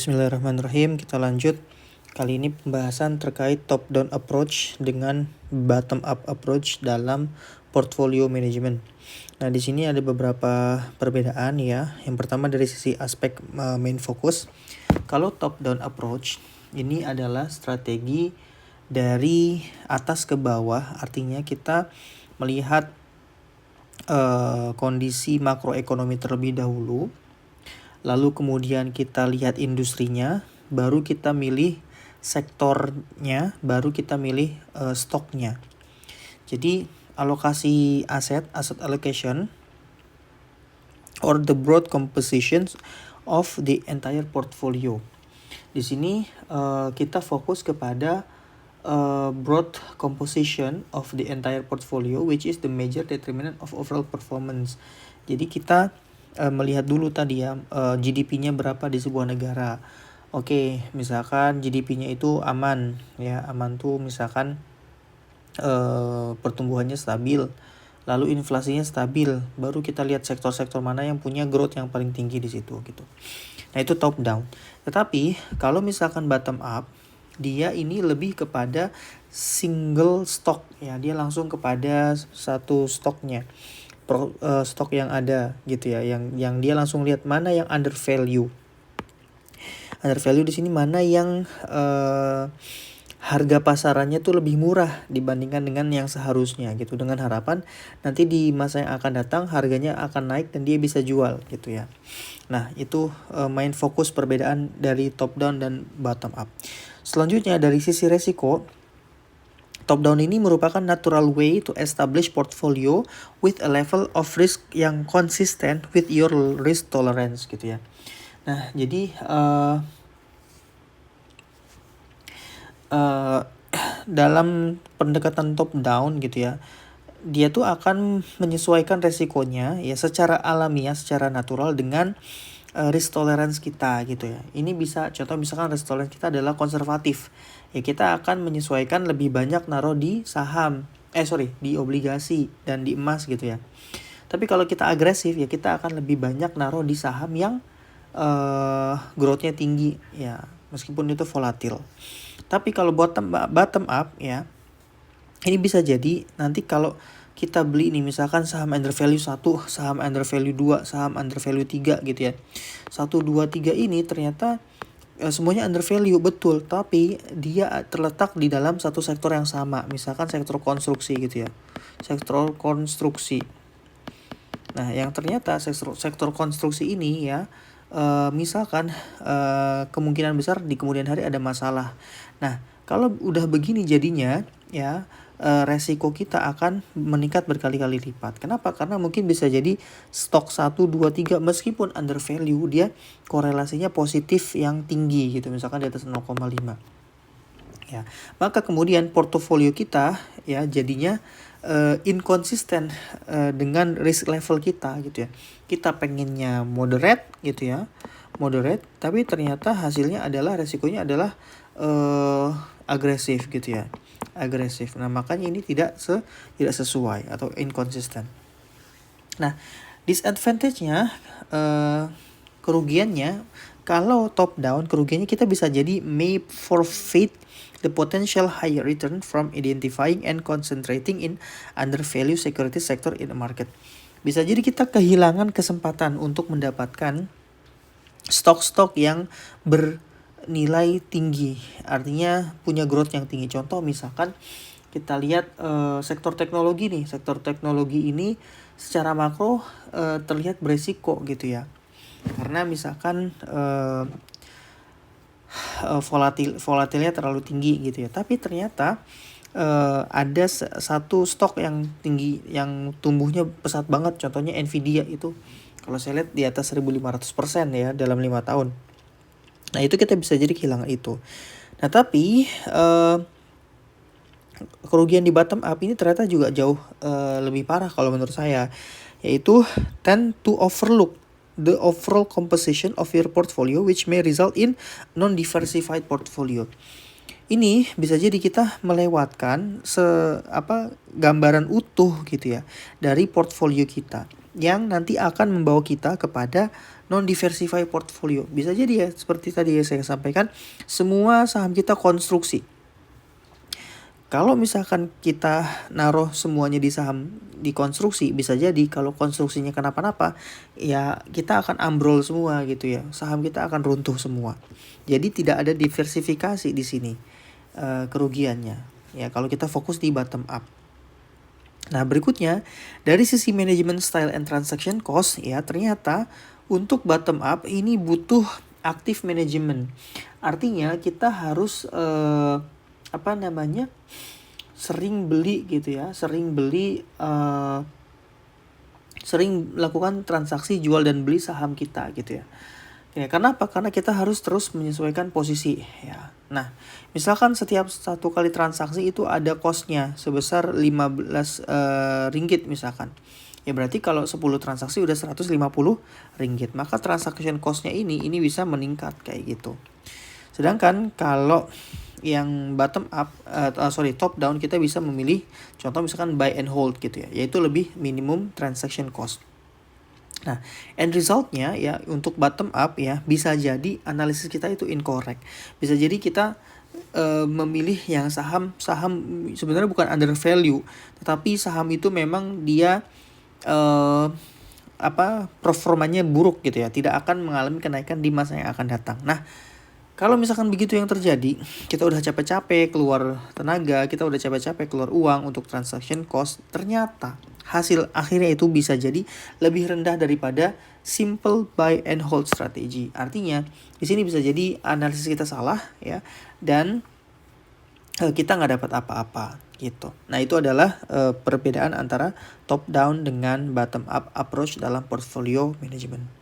Bismillahirrahmanirrahim, kita lanjut. Kali ini pembahasan terkait top down approach dengan bottom up approach dalam portfolio management. Nah, di sini ada beberapa perbedaan ya. Yang pertama dari sisi aspek main fokus. Kalau top down approach ini adalah strategi dari atas ke bawah, artinya kita melihat kondisi makroekonomi terlebih dahulu. Lalu kemudian kita lihat industrinya, baru kita milih sektornya, baru kita milih stoknya. Jadi alokasi asset allocation, or the broad composition of the entire portfolio. Di sini kita fokus kepada broad composition of the entire portfolio, which is the major determinant of overall performance. Jadi kita melihat dulu tadi ya, GDP-nya berapa di sebuah negara. Oke, misalkan GDP-nya itu aman ya, aman tuh misalkan pertumbuhannya stabil, lalu inflasinya stabil, baru kita lihat sektor-sektor mana yang punya growth yang paling tinggi di situ gitu. Nah, itu top down. Tetapi kalau misalkan bottom up, dia ini lebih kepada single stock ya, dia langsung kepada satu stoknya. Stok yang ada gitu ya, yang dia langsung lihat mana yang under value di sini, mana yang harga pasarannya tuh lebih murah dibandingkan dengan yang seharusnya gitu, dengan harapan nanti di masa yang akan datang harganya akan naik dan dia bisa jual gitu ya. Nah, itu main fokus perbedaan dari top down dan bottom up. Selanjutnya dari sisi resiko, top down ini merupakan natural way to establish portfolio with a level of risk yang consistent with your risk tolerance gitu ya. Nah, jadi dalam pendekatan top down gitu ya, dia tuh akan menyesuaikan resikonya ya secara alamiah, secara natural dengan risk tolerance kita gitu ya. Ini bisa, contoh misalkan risk tolerance kita adalah konservatif, ya kita akan menyesuaikan lebih banyak naruh di saham, di obligasi dan di emas gitu ya. Tapi kalau kita agresif ya kita akan lebih banyak naruh di saham yang growth-nya tinggi ya, meskipun itu volatil. Tapi kalau bottom up ya, ini bisa jadi nanti kalau kita beli nih misalkan saham under value 1, saham under value 2, saham under value 3 gitu ya. 1, 2, 3 ini ternyata semuanya under value betul, tapi dia terletak di dalam satu sektor yang sama. Misalkan sektor konstruksi gitu ya. Sektor konstruksi. Nah, yang ternyata sektor konstruksi ini ya, misalkan kemungkinan besar di kemudian hari ada masalah. Nah, kalau udah begini jadinya ya, resiko kita akan meningkat berkali-kali lipat. Kenapa? Karena mungkin bisa jadi stok 1, 2, 3 meskipun under value dia korelasinya positif yang tinggi gitu, misalkan di atas 0,5. Ya, maka kemudian portofolio kita ya jadinya inconsistent dengan risk level kita gitu ya. Kita pengennya moderate gitu ya, moderate, tapi ternyata hasilnya adalah resikonya adalah agresif gitu ya, agresif. Nah, makanya ini tidak sesuai atau inconsistent. Nah, disadvantage-nya, kerugiannya kalau top down, kerugiannya kita bisa jadi may forfeit the potential higher return from identifying and concentrating in undervalued security sector in the market. Bisa jadi kita kehilangan kesempatan untuk mendapatkan stok-stok yang bernilai tinggi, artinya punya growth yang tinggi. Contoh misalkan kita lihat sektor teknologi nih, sektor teknologi ini secara makro terlihat beresiko gitu ya, karena misalkan volatilnya terlalu tinggi gitu ya. Tapi ternyata ada satu stok yang tinggi, yang tumbuhnya pesat banget, contohnya Nvidia itu kalau saya lihat di atas 1500% ya dalam 5 tahun. Nah, itu kita bisa jadi kehilangan itu. Nah, tapi kerugian di bottom up ini ternyata juga jauh lebih parah kalau menurut saya, yaitu tend to overlook the overall composition of your portfolio which may result in non-diversified portfolio. Ini bisa jadi kita melewatkan gambaran utuh gitu ya dari portfolio kita, yang nanti akan membawa kita kepada non-diversify portfolio. Bisa jadi ya, seperti tadi ya saya sampaikan, semua saham kita konstruksi. Kalau misalkan kita naruh semuanya di saham di konstruksi, bisa jadi kalau konstruksinya kenapa-napa, ya kita akan ambrol semua gitu ya. Saham kita akan runtuh semua. Jadi tidak ada diversifikasi di sini kerugiannya. Ya kalau kita fokus di bottom up. Nah berikutnya, dari sisi manajemen style and transaction cost ya, ternyata untuk bottom up ini butuh active management. Artinya kita harus sering beli gitu ya, sering melakukan transaksi jual dan beli saham kita gitu ya. Ya, kenapa? Karena kita harus terus menyesuaikan posisi ya. Nah, misalkan setiap satu kali transaksi itu ada cost-nya sebesar 15 ringgit misalkan. Ya berarti kalau 10 transaksi udah 150 ringgit, maka transaction cost-nya ini bisa meningkat kayak gitu. Sedangkan kalau yang top down, kita bisa memilih contoh misalkan buy and hold gitu ya, yaitu lebih minimum transaction cost. Nah, end resultnya ya untuk bottom up ya, bisa jadi analisis kita itu incorrect. Bisa jadi kita memilih yang saham sebenarnya bukan under value, tetapi saham itu memang dia performanya buruk gitu ya, tidak akan mengalami kenaikan di masa yang akan datang. Nah, kalau misalkan begitu yang terjadi, kita udah capek-capek keluar tenaga, kita udah capek-capek keluar uang untuk transaction cost, ternyata hasil akhirnya itu bisa jadi lebih rendah daripada simple buy and hold strategy. Artinya di sini bisa jadi analisis kita salah ya, dan kita nggak dapat apa-apa gitu. Nah itu adalah perbedaan antara top down dengan bottom up approach dalam portfolio management.